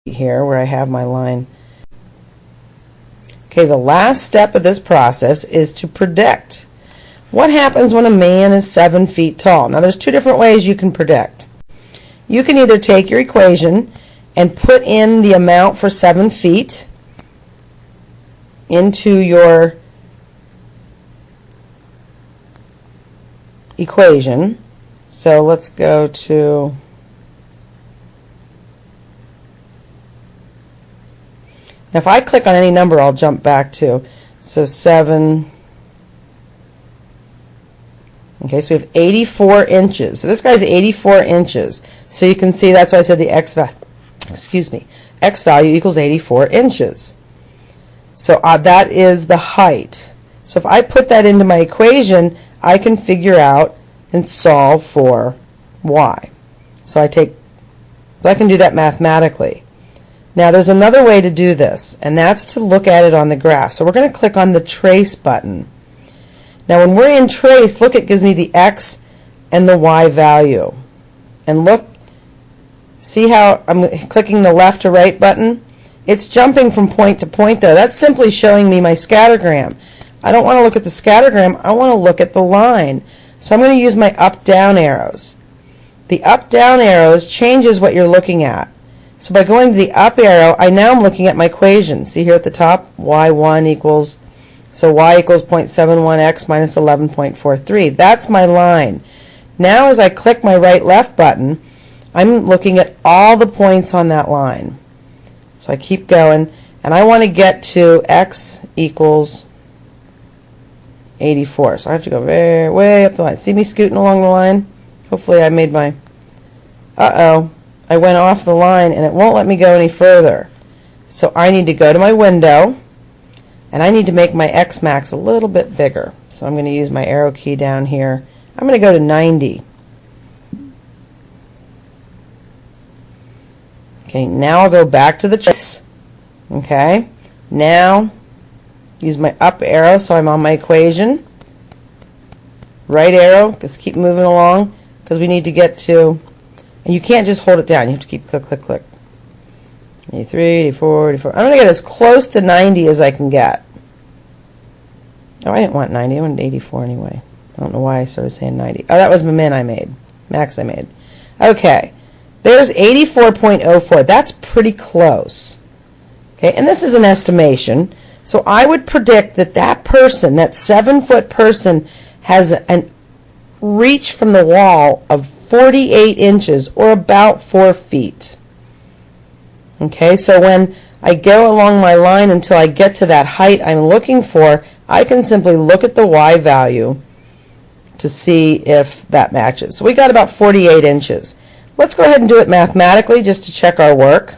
here where I have my line. Okay, the last step of this process is to predict. What happens when a man is 7 feet tall? Now there's two different ways you can predict. You can either take your equation and put in the amount for 7 feet into your equation. So let's go to now if I click on any number I'll jump back to, so 7. Okay, so we have 84 inches. So this guy's 84 inches. So you can see that's why I said the x value equals 84 inches. So that is the height. So if I put that into my equation, I can figure out and solve for y. So I can do that mathematically. Now there's another way to do this, and that's to look at it on the graph. So we're going to click on the trace button. Now when we're in trace, look, it gives me the x and the y value. And look, see how I'm clicking the left to right button? It's jumping from point to point there. That's simply showing me my scattergram. I don't want to look at the scattergram, I want to look at the line. So I'm going to use my up-down arrows. The up-down arrows changes what you're looking at. So by going to the up arrow, I now am looking at my equation. See here at the top, y1 equals, so y equals 0.71x minus 11.43. That's my line. Now as I click my right-left button, I'm looking at all the points on that line. So I keep going, and I want to get to x equals 84. So I have to go way up the line. See me scooting along the line? Hopefully I made my... Uh-oh. I went off the line and it won't let me go any further. So I need to go to my window and I need to make my X max a little bit bigger. So I'm going to use my arrow key down here. I'm going to go to 90. Okay, now I'll go back to the trace. Okay, now use my up arrow so I'm on my equation. Right arrow, just keep moving along because we need to get to, and you can't just hold it down, you have to keep click, click, click. 83, 84, 84. I'm going to get as close to 90 as I can get. Oh, I didn't want 90, I wanted 84 anyway. I don't know why I started saying 90. Oh, that was my min I made, max I made. Okay, there's 84.04. That's pretty close. Okay, and this is an estimation. So I would predict that that person, that 7-foot person, has an reach from the wall of 48 inches or about 4 feet. Okay, so when I go along my line until I get to that height I'm looking for, I can simply look at the y value to see if that matches. So we got about 48 inches. Let's go ahead and do it mathematically just to check our work.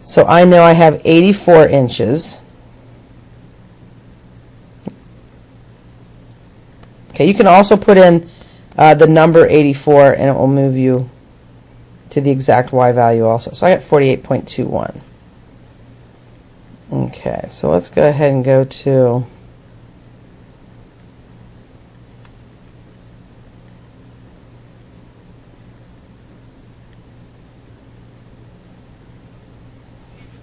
So I know I have 84 inches. Okay, you can also put in the number 84 and it will move you to the exact y value also. So I got 48.21. Okay, so let's go ahead and go to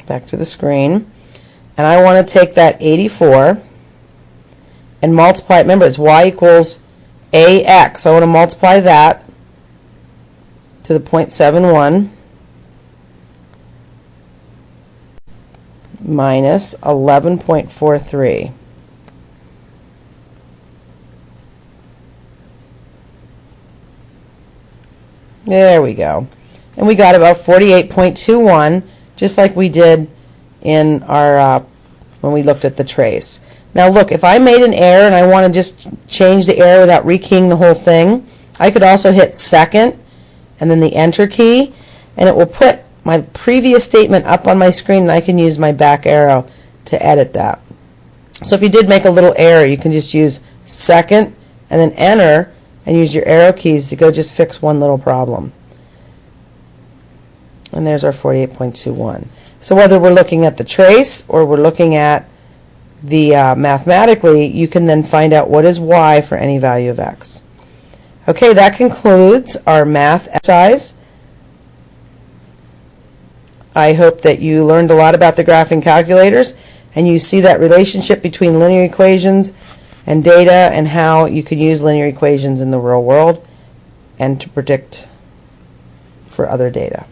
back to the screen, and I want to take that 84 and multiply it. Remember, it's y equals ax. So I want to multiply that to the 0.71 minus 11.43. There we go. And we got about 48.21, just like we did in our when we looked at the trace. Now look, if I made an error and I want to just change the error without rekeying the whole thing, I could also hit second and then the enter key, and it will put my previous statement up on my screen, and I can use my back arrow to edit that. So if you did make a little error, you can just use second and then enter and use your arrow keys to go just fix one little problem. And there's our 48.21. So whether we're looking at the trace or we're looking at the mathematically, you can then find out what is y for any value of x. Okay, that concludes our math exercise. I hope that you learned a lot about the graphing calculators and you see that relationship between linear equations and data and how you can use linear equations in the real world and to predict for other data.